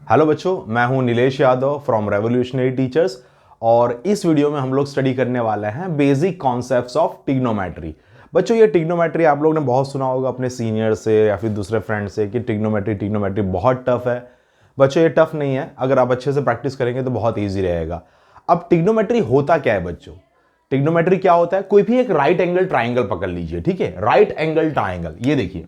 Hello बच्चों, मैं हूं Nilesh Yadav from revolutionary teachers. और इस वीडियो में हम लोग स्टडी करने वाले हैं बेसिक कॉन्सेप्ट्स ऑफ ट्रिग्नोमेट्री। बच्चों, ये ट्रिग्नोमेट्री आप लोग ने बहुत सुना होगा अपने सीनियर से या फिर दूसरे फ्रेंड से कि ट्रिग्नोमेट्री बहुत टफ है। बच्चों, ये टफ नहीं है, अगर आप अच्छे से प्रैक्टिस करेंगे तो बहुत ईजी रहेगा। अब ट्रिग्नोमेट्री होता क्या है बच्चों? ट्रिग्नोमेट्री क्या होता है? कोई भी एक राइट एंगल ट्राइंगल पकड़ लीजिए, ठीक है? राइट एंगल ट्राइंगल, ये देखिए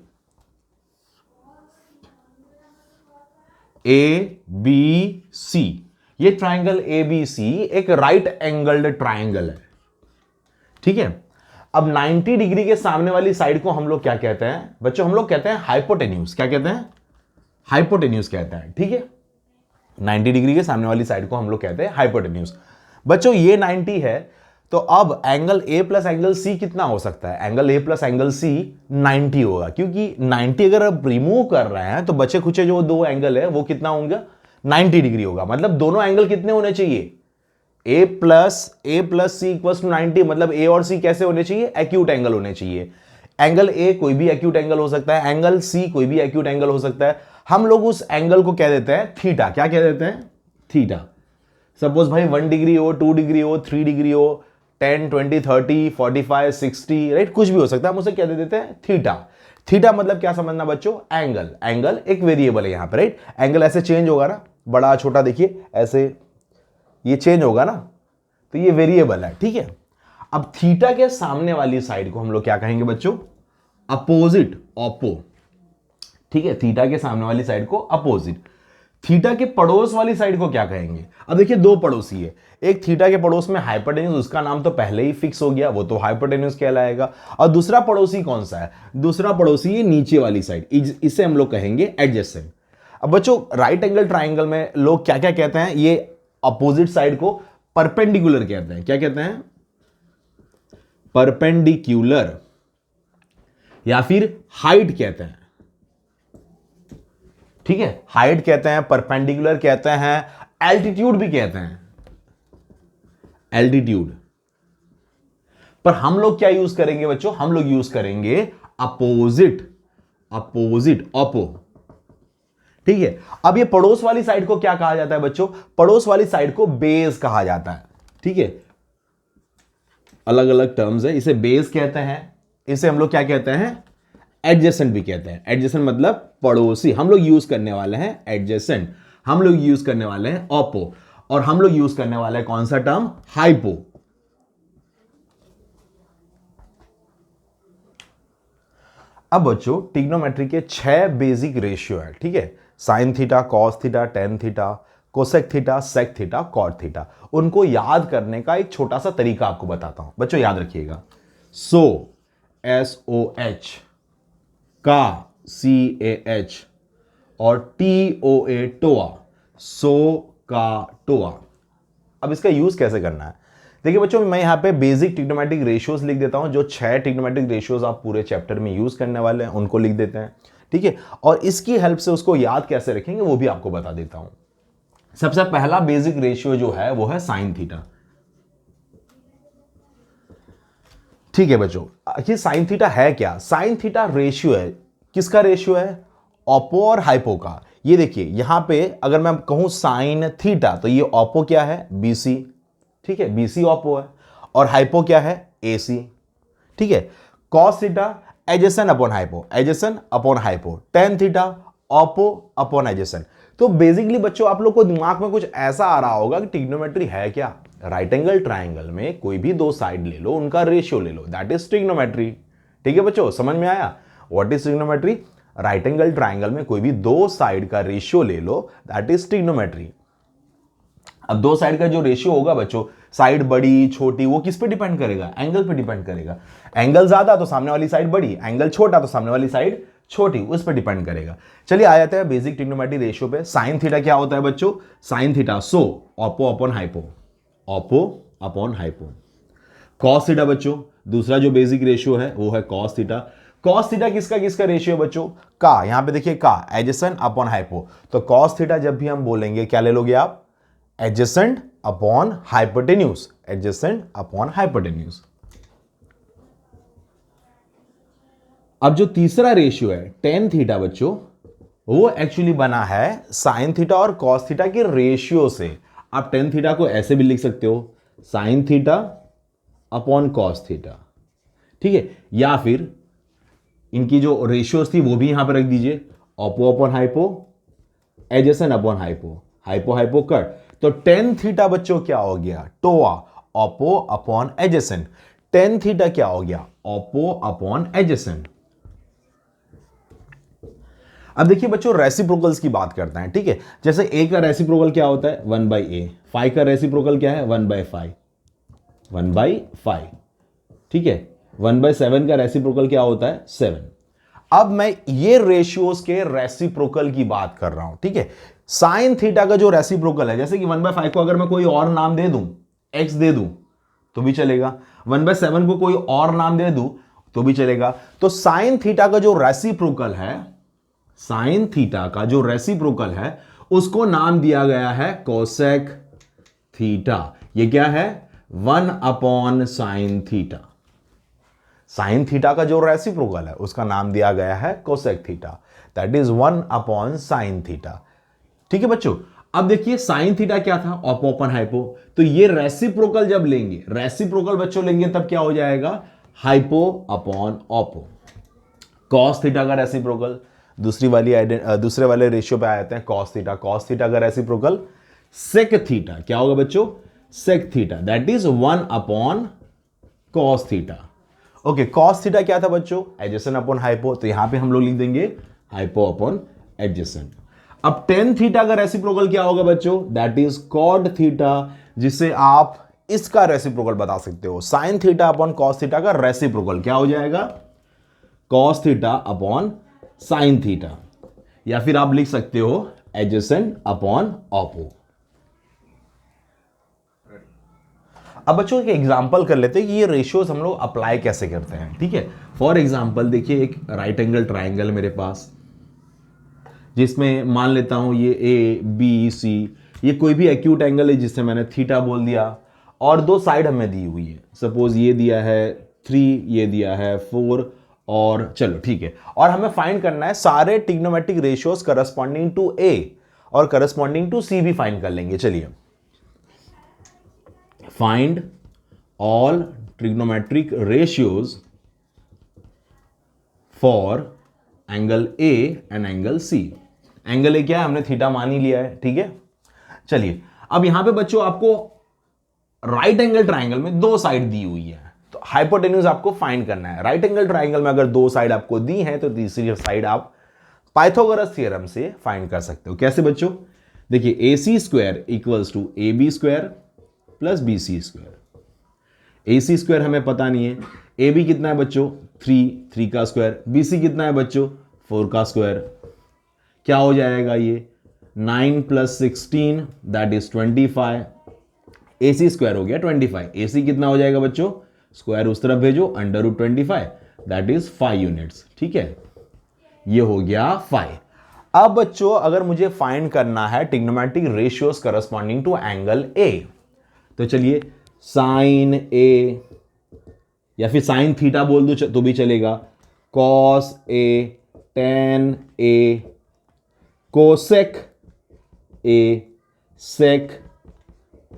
ए बी सी, ये ट्राइंगल ए बी सी एक राइट एंगल्ड ट्राइंगल है, ठीक है। अब 90 डिग्री के सामने वाली साइड को हम लोग क्या कहते हैं बच्चों? हम लोग कहते हैं हाइपोटेन्यूज। क्या कहते हैं? हाइपोटेन्यूज कहते हैं, ठीक है। 90 डिग्री के सामने वाली साइड को हम लोग कहते हैं हाइपोटेन्यूज। बच्चों, ये 90 है, तो अब angle A plus angle C कितना हो सकता है? Angle A plus angle C 90 होगा, क्योंकि 90 अगर आप रिमूव कर रहे हैं तो बचे खुचे जो दो एंगल है वो कितना होंगे? 90 डिग्री होगा। मतलब दोनों एंगल कितने होने चाहिए? ए प्लस सी इक्वल टू 90। मतलब ए और सी कैसे होने चाहिए? एक्यूट एंगल होने चाहिए। एंगल ए कोई भी एक्यूट एंगल हो सकता है, एंगल सी कोई भी एक्यूट एंगल हो सकता है। हम लोग उस एंगल को कह देते हैं थीटा। क्या कह देते हैं? थीटा। सपोज भाई 1 डिग्री हो, 2 डिग्री हो, 3 डिग्री हो, 10, 20, 30, 45, 60, राइट, कुछ भी हो सकता है। हम उसे क्या दे देते हैं? थीटा। थीटा मतलब क्या समझना बच्चों? एंगल। एंगल एक वेरिएबल है यहां पर, राइट। एंगल ऐसे चेंज होगा ना, बड़ा छोटा, देखिए ऐसे ये चेंज होगा ना, तो ये वेरिएबल है, ठीक है। अब थीटा के सामने वाली साइड को हम लोग क्या कहेंगे बच्चों? अपोजिट, ऑपो, ठीक है। थीटा के सामने वाली साइड को अपोजिट। थीटा के पड़ोस वाली साइड को क्या कहेंगे? अब देखिए दो पड़ोसी है, एक थीटा के पड़ोस में हाइपोटेन्यूज, उसका नाम तो पहले ही फिक्स हो गया, वो तो हाइपोटेन्यूज कहलाएगा। और दूसरा पड़ोसी कौन सा है? दूसरा पड़ोसी ये नीचे वाली साइड, इसे हम लोग कहेंगे एडजेसेंट। अब बच्चों, राइट एंगल ट्राइंगल में लोग क्या क्या कहते हैं? ये अपोजिट साइड को परपेंडिकुलर कहते हैं। क्या कहते हैं? परपेंडिकुलर, या फिर हाइट कहते हैं, ठीक है। हाइट कहते हैं, परपेंडिकुलर कहते हैं, एल्टीट्यूड भी कहते हैं, एल्टीट्यूड। पर हम लोग क्या यूज करेंगे बच्चों? हम लोग यूज करेंगे अपोजिट, अपोजिट, ऑपो, ठीक है। अब ये पड़ोस वाली साइड को क्या कहा जाता है बच्चों? पड़ोस वाली साइड को बेस कहा जाता है, ठीक है। अलग अलग टर्म्स है, इसे बेस कहते हैं, इसे हम लोग क्या कहते हैं? एडजेसेंट भी कहते हैं। एडजेसेंट मतलब पड़ोसी। हम लोग यूज करने वाले हैं एडजेसेंट, हम लोग यूज करने वाले हैं ऑपो, और हम लोग यूज करने वाले हैं कौन सा टर्म? हाइपो। अब बच्चों, ट्रिग्नोमेट्री के 6 बेसिक रेशियो है, ठीक है। Sine theta, cos theta, tan theta, cosec theta, sec theta, cot theta. उनको याद करने का एक छोटा सा तरीका आपको बताता हूं बच्चों, याद रखिएगा। SOH का, CAH, और TOA, टोआ, सो का टोआ। अब इसका यूज कैसे करना है? देखिए बच्चों, मैं यहां पे बेसिक ट्रिग्नोमेट्रिक रेशियोज लिख देता हूं। जो 6 ट्रिग्नोमेट्रिक रेशियोज आप पूरे चैप्टर में यूज करने वाले हैं उनको लिख देते हैं, ठीक है। और इसकी हेल्प से उसको याद कैसे रखेंगे वो भी आपको बता देता हूं। सबसे पहला बेसिक रेशियो जो है वो है साइन थीटा, ठीक है बच्चों। ये साइन थीटा है क्या? साइन थीटा रेशियो है, किसका रेशियो है? ऑपो और हाइपो का। ये देखिए यहां पे अगर मैं कहूं साइन थीटा, तो ये ऑपो क्या है? BC, ठीक है, BC ऑपो है। और हाइपो क्या है? AC, ठीक है। Cos theta adjacent upon hypo, adjacent upon hypo. Tan theta Oppo upon adjacent. तो बेसिकली बच्चों, आप लोग को दिमाग में कुछ ऐसा आ रहा होगा कि ट्रिग्नोमेट्री है क्या? राइट एंगल ट्राइंगल में कोई भी दो साइड ले लो, उनका रेशियो ले लो, दैट इज ट्रिग्नोमेट्री, ठीक है बच्चों। समझ में आया? What is trigonometry? Right angle triangle में कोई भी दो साइड का रेशियो ले लो, दैट इज ट्रिग्नोमेट्री। अब दो साइड का जो रेशियो होगा बच्चों, साइड बड़ी छोटी, वो किस पे डिपेंड करेगा? एंगल पे डिपेंड करेगा। एंगल ज्यादा तो सामने वाली साइड बड़ी, एंगल छोटा तो सामने वाली साइड छोटी, उस पर डिपेंड करेगा। चलिए आ जाते हैं बेसिक ट्रिग्नोमेट्री रेशियो पे। साइन थीटा क्या होता है बच्चों? Sine theta so Oppo upon hypo, Oppo upon hypo. Cos theta बच्चों, दूसरा जो बेसिक रेशियो है वो है कॉस थीटा। कॉस थीटा किसका किसका रेशियो है बच्चों? का, यहां पे देखिए का, एडजेसेंट अपॉन हाइपो। तो कॉस थीटा जब भी हम बोलेंगे क्या ले लोगे आप? Adjacent upon hypotenuse, adjacent upon hypotenuse. अब जो तीसरा रेशियो है टेन थीटा बच्चों, वो एक्चुअली बना है साइन थीटा और कॉस थीटा के रेशियो से। आप टेन थीटा को ऐसे भी लिख सकते हो, sine theta upon cos theta, ठीक है, या फिर इनकी जो रेशियोज थी वो भी यहां पर रख दीजिए, oppo upon hypo, adjacent upon hypo, hypo hypo cut. तो टेन थीटा बच्चों क्या हो गया, टोआ, oppo upon adjacent. Tan theta क्या हो गया, ऑपो अपॉन एडजेसेंट। अब देखिए बच्चों रेसिप्रोकल्स की बात करते हैं, ठीक है। जैसे ए का रेसिप्रोकल क्या होता है, 1/a। 5 का रेसिप्रोकल क्या है, 1/5, 1/5, ठीक है। 1/7 का रेसिप्रोकल क्या होता है, 7। अब मैं ये रेशियोज के रेसिप्रोकल की बात कर रहा हूं, ठीक है। साइन थीटा का जो रेसिप्रोकल है, जैसे कि 1/5 को अगर मैं कोई और नाम दे दूं, x दे दूं तो भी चलेगा, 1/7 को कोई और नाम दे दूं तो भी चलेगा। तो साइन थीटा का जो रेसिप्रोकल है, साइन थीटा का जो रेसिप्रोकल है उसको नाम दिया गया है कोसेक थीटा। ये क्या है, 1/sin थीटा। साइन थीटा का जो रेसिप्रोकल है उसका नाम दिया गया है cosec theta, that is 1/sin theta, ठीक है बच्चों। अब देखिए साइन थीटा क्या था, ऑपो अपन हाइपो। तो ये रेसिप्रोकल जब लेंगे, रेसिप्रोकल बच्चों लेंगे तब क्या हो जाएगा, hypo upon oppo. Cos theta का रेसिप्रोकल दूसरे वाले रेशियो पे आ जाते हैं, कॉस थीटा। कॉस थीटा का रेसिप्रोकल सेक थीटा, क्या होगा बच्चों, सेक थीटा, दैट इज 1/कॉस थीटा। ओके, कॉस थीटा क्या था बच्चों, एडजेसेंट अपॉन हाइपो। तो यहां पे हम लोग लिख देंगे हाइपो अपॉन एडजेसेंट। अब टेन थीटा का रेसिप्रोकल क्या होगा बच्चों, दैट इज कॉड थीटा, जिसे आप इसका रेसिप्रोकल बता सकते हो। Sine theta upon cos theta का रेसिप्रोकल क्या हो जाएगा, cos theta upon sine theta, या फिर आप लिख सकते हो एडजेसेंट अपॉन ऑपो। अब बच्चों एक एग्जांपल कर लेते हैं कि ये रेशियोज हम लोग अप्लाई कैसे करते हैं, ठीक है। फॉर एग्जांपल देखिए, एक राइट एंगल ट्राइंगल मेरे पास, जिसमें मान लेता हूं ये ए बी सी, ये कोई भी एक्यूट एंगल है जिससे मैंने थीटा बोल दिया, और दो साइड हमें दी हुई है। सपोज ये दिया है 3, ये दिया है 4, और चलो ठीक है। और हमें फाइंड करना है सारे trigonometric ratios corresponding to A और करस्पॉन्डिंग टू सी भी फाइंड कर लेंगे। चलिए, find all trigonometric ratios for angle A and angle C. Angle A क्या है, हमने थीटा मान ही लिया है, ठीक है। चलिए, अब यहां पे बच्चों आपको राइट एंगल ट्राइंगल में दो साइड दी हुई है, तो हाइपोटेन्यूज आपको फाइंड करना है। राइट एंगल ट्राइंगल में अगर दो साइड आपको दी है तो तीसरी साइड आप पाइथागोरस थ्योरम से फाइंड कर सकते हो। कैसे बच्चों, देखिए A C square equals to A B square plus B C square. A C square हमें पता नहीं है, ए बी कितना है बच्चों 3 का स्क्वायर, बी सी कितना है बच्चों 4 का स्क्वायर। क्या हो जाएगा ये 9 + 16 that is 25। A C square हो गया 25, ए सी कितना हो जाएगा बच्चों, स्क्वायर उस तरफ भेजो, √25 दैट इज 5 यूनिट्स, ठीक है। ये हो गया 5। अब बच्चों अगर मुझे फाइंड करना है trigonometric ratios corresponding to angle A, तो चलिए साइन ए, या फिर साइन थीटा बोल दो तो भी चलेगा, cos A, tan A, cosec A, sec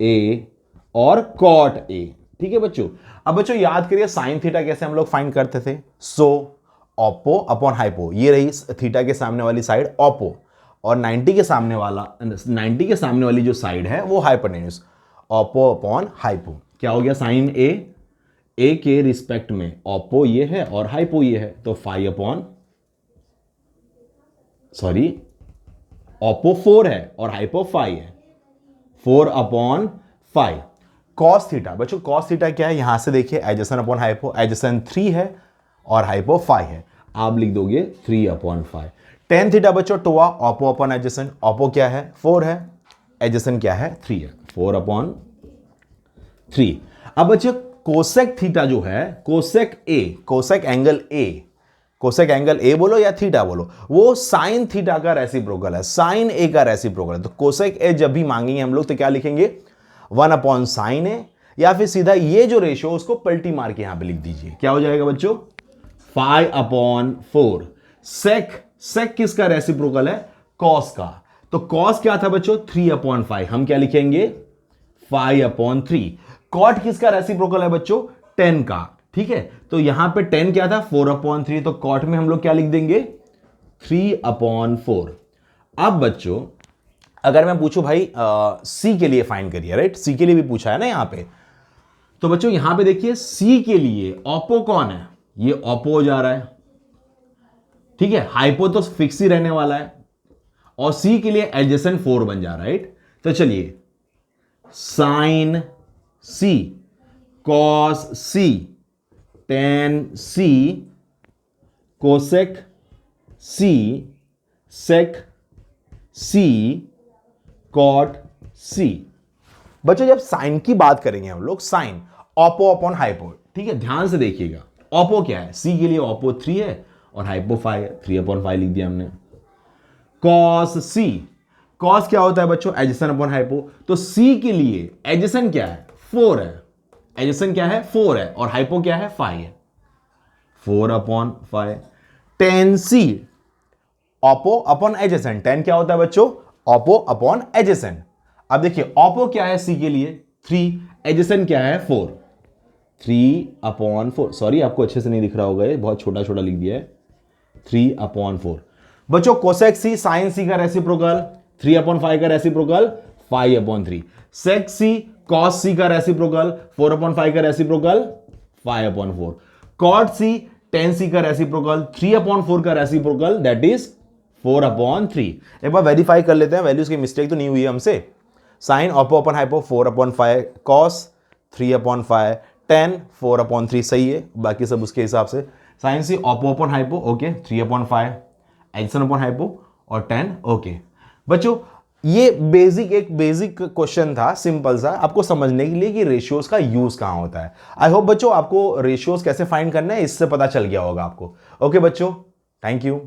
A और कॉट ए, ठीक है बच्चों। अब बच्चों याद करिए साइन थीटा कैसे हम लोग फाइंड करते थे। सो ऑपो अपॉन हाइपो, ये रही थीटा के सामने वाली साइड ऑपो, और 90 के सामने वाली जो साइड है वो हाइपोटेन्यूज, ऑपो अपॉन हाइपो। क्या हो गया, साइन ए के रिस्पेक्ट में ऑपो ये है और हाइपो ये है, तो ऑपो 4 है और हाइपो 5 है, 4/5। कॉस थीटा बच्चों, कॉस थीटा क्या है, यहां से देखिए एडजेसेंट अपॉन हाइपो, एडजेसेंट 3 है और हाइपो 5 है, आप लिख दोगे 3/5। टेन थीटा बच्चों टोआ, ऑपो अपॉन एडजेसेंट, ऑपो क्या है 4 है, एडजेसेंट क्या है 3 है, 4/3। अब बच्चों कोसेक थीटा जो है, कोसेक एंगल ए बोलो या थीटा बोलो, वो साइन थीटा का रेसिप्रोकल है, साइन ए का रेसिप्रोकल है। तो कोसेक ए जब भी मांगेंगे हम लोग तो क्या लिखेंगे, 1/sin ए, या फिर सीधा ये जो रेशियो उसको पलटी मार के यहां पे लिख दीजिए। क्या हो जाएगा बच्चों 5/4। सेक किसका रेसिप्रोकल है? कॉस का। तो कॉस क्या था बच्चों? 3/5। हम क्या लिखेंगे? 5/3। कॉट किसका रेसिप्रोकल है बच्चों? 10 का। ठीक है, तो यहां पे 10 क्या था? 4/3। तो कॉट में हम लोग क्या लिख देंगे? 3/4। अब बच्चों अगर मैं पूछूं भाई सी के लिए फाइंड करिए, राइट? सी के लिए भी पूछा है ना यहां पे। तो बच्चों यहां पे देखिए सी के लिए ऑपो कौन है? ये ऑपो हो जा रहा है, ठीक है। हाइपो तो फिक्स ही रहने वाला है, और सी के लिए एडजेसेंट 4 बन जा रहा है, राइट? तो चलिए साइन सी, कॉस सी, टेन सी, कोसेक सी, सेक सी, कॉट सी। बच्चों जब साइन की बात करेंगे हम लोग, साइन ऑपो अपॉन हाइपो, ठीक है, ध्यान से देखिएगा। ऑपो क्या है? सी के लिए ऑपो 3 है और हाइपो 5 है, 3/5 लिख दिया हमने। कॉस सी, कॉस क्या होता है बच्चों? Adjacent upon hypo. तो सी के लिए एडजेसेंट क्या है? 4 है। एडजेसेंट क्या है? 4 है, और हाइपो क्या है? 5 है। 4/5। टेन सी, ऑपो अपॉन एडजेसेंट। टेन क्या होता है बच्चों? Oppo upon adjacent. अब देखिए ऑपो क्या है सी के लिए? 3। एडजेसेंट क्या है? 4। 3/4। सॉरी आपको अच्छे से नहीं दिख रहा होगा, ये बहुत छोटा छोटा लिख दिया है। 3/4। बच्चों कोसेक सी, साइन सी का रेसिप्रोकल 3/5 का रेसिप्रोकल 5/3। सेक सी, कॉस सी का रेसिप्रोकल 4/5 का रेसिप्रोकल 5/4। कॉट सी, टेन सी का रेसिप्रोकल 3/4 का रेसिप्रोकल दैट इज 4/3। एक बार वेरीफाई कर लेते हैं, वैल्यूज की मिस्टेक तो नहीं हुई है हमसे। Sine oppo upon hypo 4/5, cos 3/5, tan 4/3 सही है, बाकी सब उसके हिसाब से। Sine C oppo upon hypo okay 3/5, adjacent upon hypo और 10 ओके। बच्चों ये एक बेसिक क्वेश्चन था, सिंपल सा, आपको समझने के लिए कि रेशियोज का यूज कहां होता है। आई होप बच्चों आपको रेशियोज कैसे फाइंड करना है इससे पता चल गया होगा आपको। ओके बच्चों, थैंक यू।